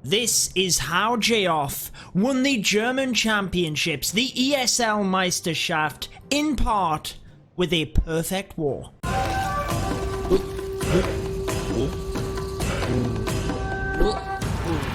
This is how Geoff won the German championships, the ESL Meisterschaft, in part with a perfect war.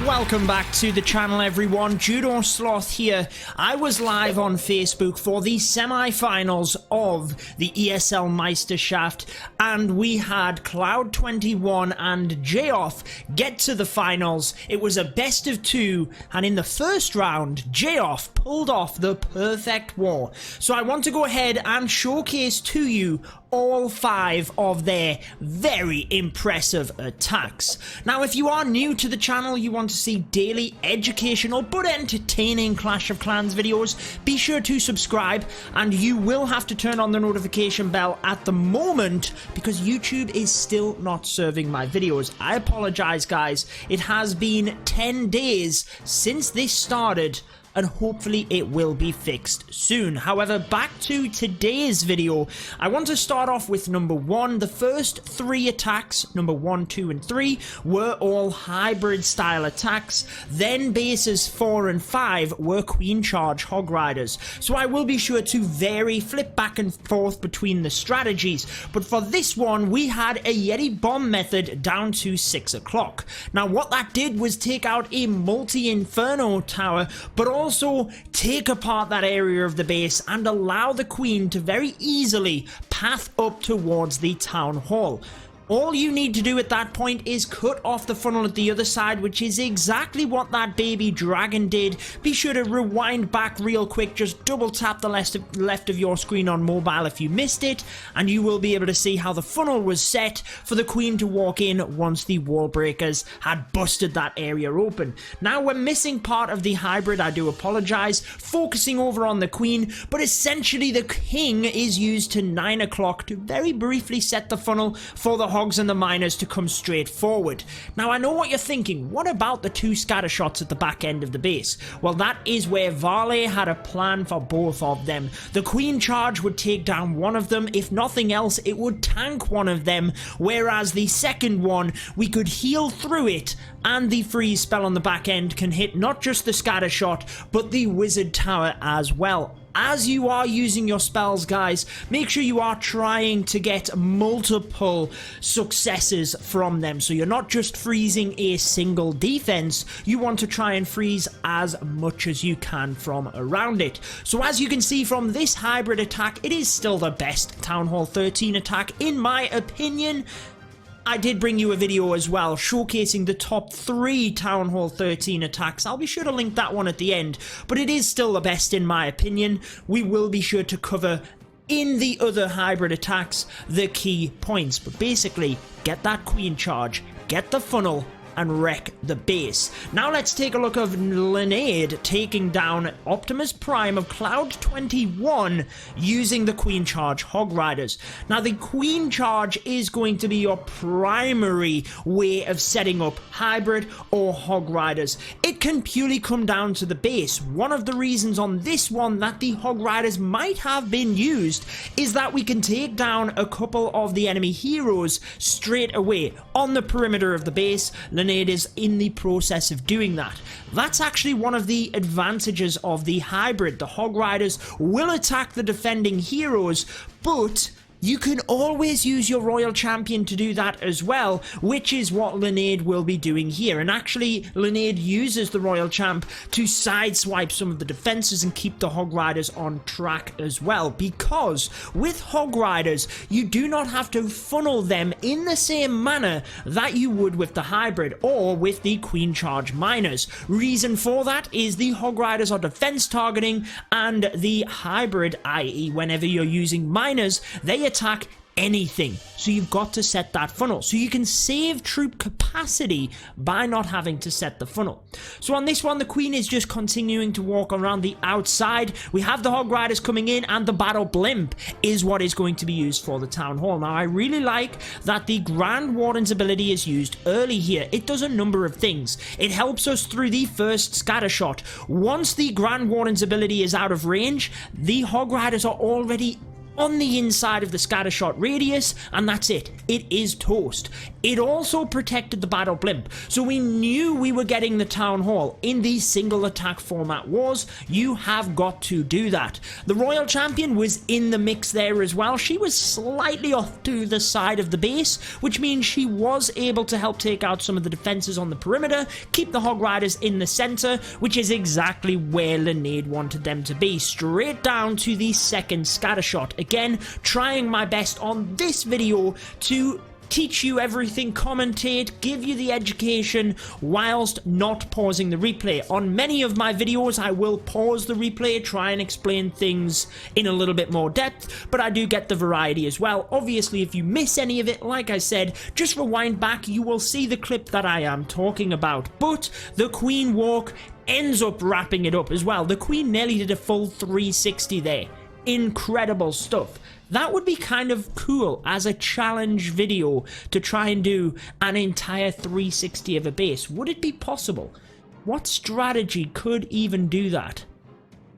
Welcome back to the channel, everyone. Judo Sloth here. I was live on Facebook for the semi-finals of the ESL Meisterschaft, and we had Cloud21 and Geoff get to the finals. It was a best of two, and in the first round, Geoff pulled off the perfect war. So I want to go ahead and showcase to you all 5 of their very impressive attacks. Now, if you are new to the channel, you want to see daily educational but entertaining Clash of Clans videos, be sure to subscribe, and you will have to turn on the notification bell at the moment because YouTube is still not serving my videos. I apologize, guys. It has been 10 days since this started, and hopefully it will be fixed soon. However, back to today's video, I want to start off with number 1. The first 3 attacks, number 1, 2, and 3, were all hybrid style attacks. Then bases 4 and 5 were Queen Charge Hog Riders. So I will be sure to flip back and forth between the strategies. But for this one, we had a Yeti bomb method down to 6 o'clock. Now what that did was take out a multi-inferno tower, but also take apart that area of the base and allow the queen to very easily path up towards the town hall. All you need to do at that point is cut off the funnel at the other side, which is exactly what that baby dragon did. Be sure to rewind back real quick, just double tap the left of your screen on mobile if you missed it, and you will be able to see how the funnel was set for the queen to walk in once the wall breakers had busted that area open. Now we're missing part of the hybrid, I do apologize, focusing over on the queen, but essentially the king is used to 9 o'clock to very briefly set the funnel for the hogs and the miners to come straight forward. Now I know what you're thinking, what about the 2 scatter shots at the back end of the base? Well, that is where Varley had a plan for both of them. The Queen Charge would take down one of them, if nothing else it would tank one of them, whereas the second one, we could heal through it, and the freeze spell on the back end can hit not just the scatter shot, but the wizard tower as well. As you are using your spells, guys, make sure you are trying to get multiple successes from them. So you're not just freezing a single defense, you want to try and freeze as much as you can from around it. So as you can see from this hybrid attack, it is still the best Town Hall 13 attack in my opinion. I did bring you a video as well showcasing the top 3 Town Hall 13 attacks. I'll be sure to link that one at the end, but it is still the best in my opinion. We will be sure to cover in the other hybrid attacks the key points, but basically get that Queen Charge, get the funnel, and wreck the base. Now let's take a look of Linade taking down Optimus Prime of Cloud21 using the Queen Charge Hog Riders. Now the Queen Charge is going to be your primary way of setting up hybrid or Hog Riders. It can purely come down to the base. One of the reasons on this one that the Hog Riders might have been used is that we can take down a couple of the enemy heroes straight away on the perimeter of the base. Linade is in the process of doing that. That's actually one of the advantages of the hybrid. The Hog Riders will attack the defending heroes, but you can always use your Royal Champion to do that as well, which is what Linade will be doing here. And actually, Linade uses the Royal Champ to sideswipe some of the defenses and keep the Hog Riders on track as well. Because with Hog Riders, you do not have to funnel them in the same manner that you would with the hybrid or with the Queen Charge Miners. Reason for that is the Hog Riders are defense targeting, and the hybrid, i.e. whenever you're using miners, they attack anything. So you've got to set that funnel. So you can save troop capacity by not having to set the funnel. So on this one, the Queen is just continuing to walk around the outside. We have the Hog Riders coming in, and the Battle Blimp is what is going to be used for the Town Hall. Now, I really like that the Grand Warden's ability is used early here. It does a number of things. It helps us through the first scatter shot. Once the Grand Warden's ability is out of range, the Hog Riders are already on the inside of the scattershot radius, and that's it. It is toast. It also protected the battle blimp, so we knew we were getting the town hall. In these single attack format wars, you have got to do that. The royal champion was in the mix there as well. She was slightly off to the side of the base, which means she was able to help take out some of the defenses on the perimeter, keep the hog riders in the center, which is exactly where Linnaeus wanted them to be, straight down to the second scattershot. Again, trying my best on this video to teach you everything, commentate, give you the education whilst not pausing the replay. On many of my videos I will pause the replay, try and explain things in a little bit more depth, but I do get the variety as well. Obviously if you miss any of it, like I said, just rewind back, you will see the clip that I am talking about. But the Queen walk ends up wrapping it up as well. The Queen nearly did a full 360 there. Incredible stuff. That would be kind of cool as a challenge video to try and do an entire 360 of a base. Would it be possible? What strategy could even do that?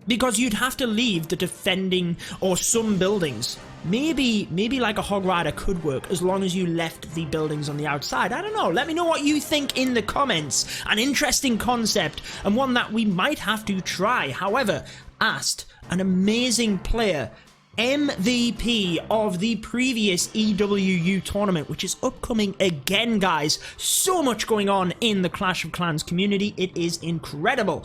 Because you'd have to leave the defending or some buildings. Maybe like a hog rider could work as long as you left the buildings on the outside. I don't know. Let me know what you think in the comments. An interesting concept and one that we might have to try. However, Ast, an amazing player, MVP of the previous EWU tournament, which is upcoming again, guys. So much going on in the Clash of Clans community. It is incredible.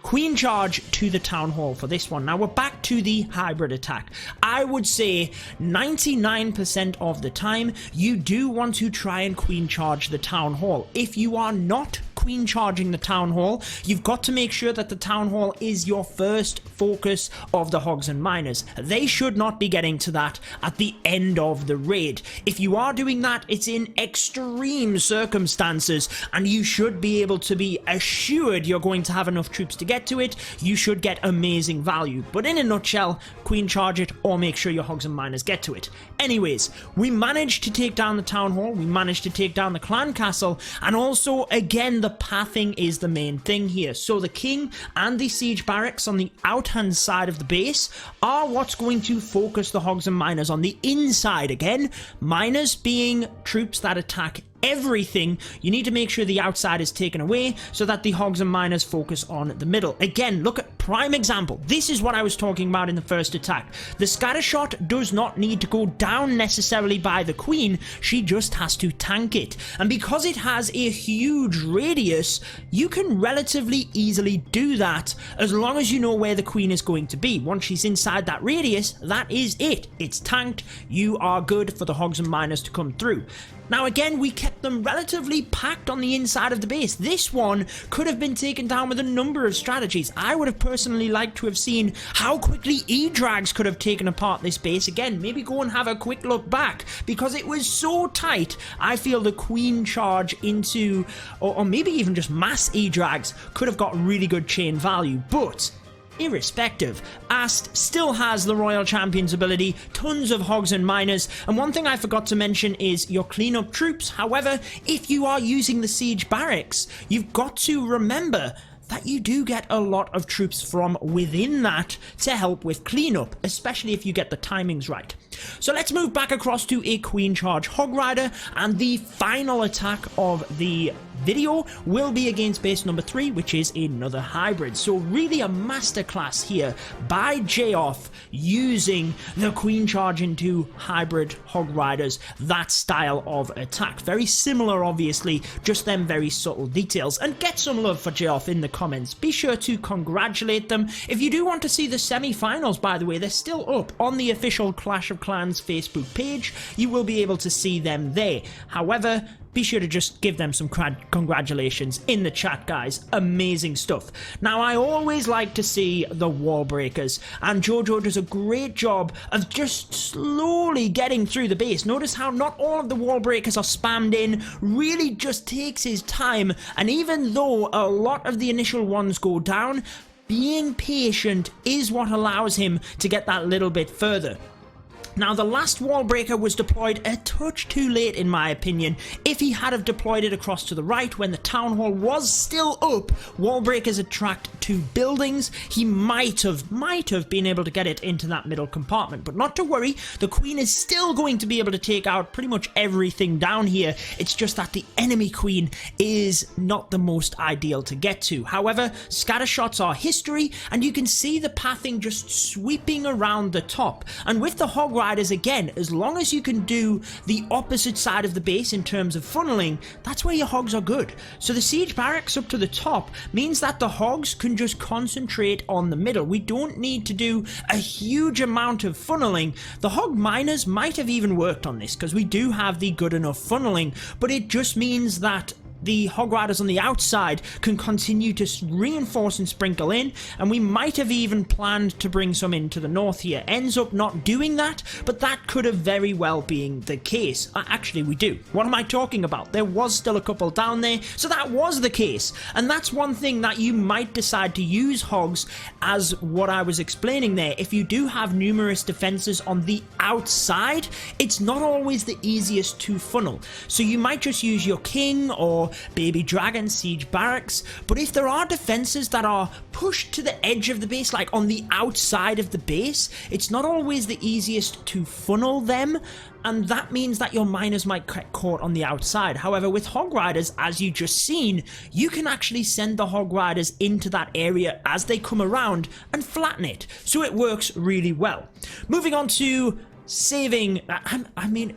Queen charge to the town hall for this one. Now we're back to the hybrid attack. I would say 99% of the time you do want to try and queen charge the town hall. If you are not queen charging the town hall, you've got to make sure that the town hall is your first focus of the hogs and miners. They should not be getting to that at the end of the raid. If you are doing that, it's in extreme circumstances and you should be able to be assured you're going to have enough troops to get to it. You should get amazing value. But in a nutshell, queen charge it or make sure your hogs and miners get to it. Anyways, we managed to take down the town hall, we managed to take down the clan castle, and also again the pathing is the main thing here. So the king and the siege barracks on the out-hand side of the base are what's going to focus the hogs and miners on the inside. Again, miners being troops that attack everything, you need to make sure the outside is taken away so that the hogs and miners focus on the middle. Again, look at prime example. This is what I was talking about in the first attack. The scattershot does not need to go down necessarily by the queen, she just has to tank it. And because it has a huge radius, you can relatively easily do that as long as you know where the queen is going to be. Once she's inside that radius, that is it. It's tanked, you are good for the hogs and miners to come through. Now again, we kept them relatively packed on the inside of the base. This one could have been taken down with a number of strategies. I would have personally liked to have seen how quickly E-Drags could have taken apart this base. Again, maybe go and have a quick look back because it was so tight. I feel the queen charge into, or maybe even just mass E-Drags could have got really good chain value, but irrespective, Ast still has the Royal Champion's ability, tons of hogs and miners, and one thing I forgot to mention is your cleanup troops. However, if you are using the siege barracks, you've got to remember that you do get a lot of troops from within that to help with cleanup, especially if you get the timings right. So let's move back across to a queen charge hog rider, and the final attack of the video will be against base number 3, which is another hybrid. So really a masterclass here by J-Off using the queen charge into hybrid hog riders, that style of attack. Very similar, obviously, just them very subtle details. And get some love for J-Off in the comments. Be sure to congratulate them. If you do want to see the semi-finals, by the way, they're still up on the official Clash of Clans Facebook page. You will be able to see them there. However, be sure to just give them some congratulations in the chat, guys. Amazing stuff. Now, I always like to see the wall breakers, and Jojo does a great job of just slowly getting through the base. Notice how not all of the wall breakers are spammed in, really just takes his time, and even though a lot of the initial ones go down, being patient is what allows him to get that little bit further. Now, the last wall breaker was deployed a touch too late in my opinion. If he had have deployed it across to the right when the town hall was still up, wall breakers attract to buildings, he might have been able to get it into that middle compartment. But not to worry, the queen is still going to be able to take out pretty much everything down here. It's just that the enemy queen is not the most ideal to get to. However, scatter shots are history, and you can see the pathing just sweeping around the top. And with the hog riders, again, as long as you can do the opposite side of the base in terms of funneling, that's where your hogs are good. So the siege barracks up to the top means that the hogs can just concentrate on the middle. We don't need to do a huge amount of funneling. The hog miners might have even worked on this because we do have the good enough funneling, but it just means that the hog riders on the outside can continue to reinforce and sprinkle in, and we might have even planned to bring some into the north here. Ends up not doing that, but that could have very well been the case. Actually, we do. What am I talking about? There was still a couple down there, so that was the case. And that's one thing that you might decide to use hogs as what I was explaining there. If you do have numerous defenses on the outside, it's not always the easiest to funnel. So you might just use your king or baby dragon siege barracks, but if there are defenses that are pushed to the edge of the base, like on the outside of the base, it's not always the easiest to funnel them, and that means that your miners might get caught on the outside. However, with hog riders, as you just seen, you can actually send the hog riders into that area as they come around and flatten it, so it works really well. Moving on to saving, I mean,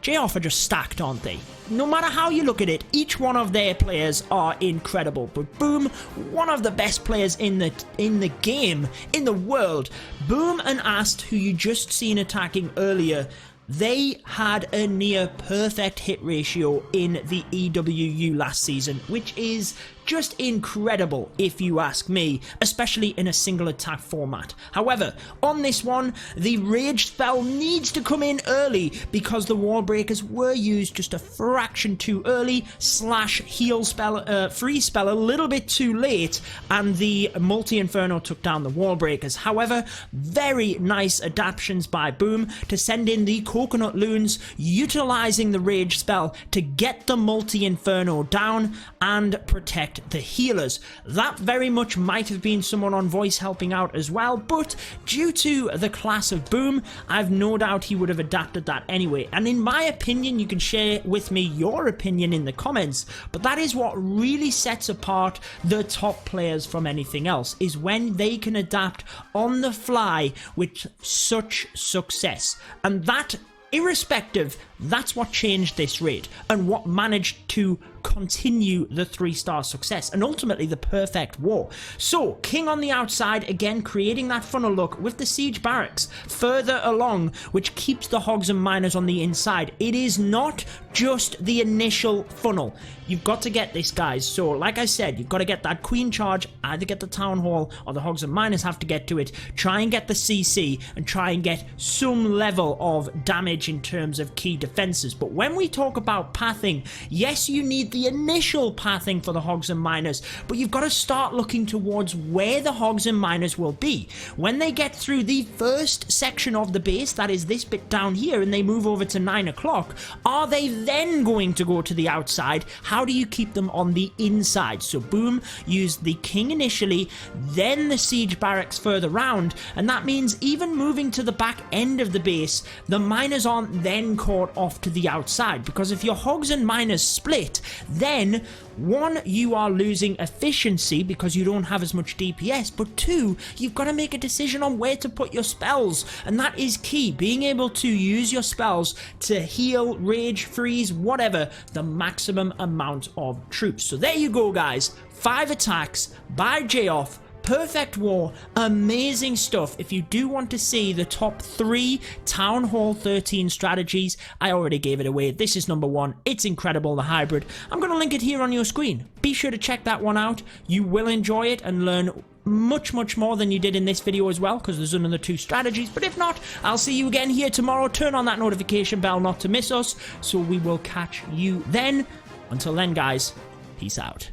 J-Off are just stacked, aren't they? No matter how you look at it, each one of their players are incredible. But Boom, one of the best players in the game, in the world. Boom and Ast, who you just seen attacking earlier, they had a near perfect hit ratio in the EWU last season, which is just incredible if you ask me, especially in a single attack format. However, on this one, the rage spell needs to come in early because the wall breakers were used just a fraction too early, slash heal spell, freeze spell a little bit too late, and the multi-inferno took down the wall breakers. However, very nice adaptations by Boom to send in the coconut loons, utilizing the rage spell to get the multi-inferno down and protect the healers. That very much might have been someone on voice helping out as well, but due to the class of Boom, I've no doubt he would have adapted that anyway. And in my opinion, you can share with me your opinion in the comments, but that is what really sets apart the top players from anything else, is when they can adapt on the fly with such success. And that, irrespective, that's what changed this raid and what managed to continue the 3-star success and ultimately the perfect war. So king on the outside, again creating that funnel look with the siege barracks further along, which keeps the hogs and miners on the inside. It is not just the initial funnel. You've got to get this, guys. So like I said, you've got to get that queen charge, either get the town hall or the hogs and miners have to get to it, try and get the CC and try and get some level of damage in terms of key defenses. But when we talk about pathing, yes, you need the initial pathing for the hogs and miners, but you've got to start looking towards where the hogs and miners will be. When they get through the first section of the base, that is this bit down here, and they move over to 9 o'clock, are they then going to go to the outside? How do you keep them on the inside? So Boom used the king initially, then the siege barracks further round, and that means even moving to the back end of the base, the miners aren't then caught off to the outside, because if your hogs and miners split, then one, you are losing efficiency because you don't have as much DPS, but two, you've got to make a decision on where to put your spells, and that is key. Being able to use your spells to heal, rage, freeze, whatever, the maximum amount of troops. So there you go, guys. 5 attacks by J-Off. Perfect war, amazing stuff. If you do want to see the top 3 Town Hall 13 strategies, I already gave it away. This is number 1. It's incredible, the hybrid. I'm going to link it here on your screen. Be sure to check that one out. You will enjoy it and learn much more than you did in this video as well, because there's another 2 strategies. But if not, I'll see you again here tomorrow. Turn on that notification bell not to miss us, so we will catch you then. Until then, guys, peace out.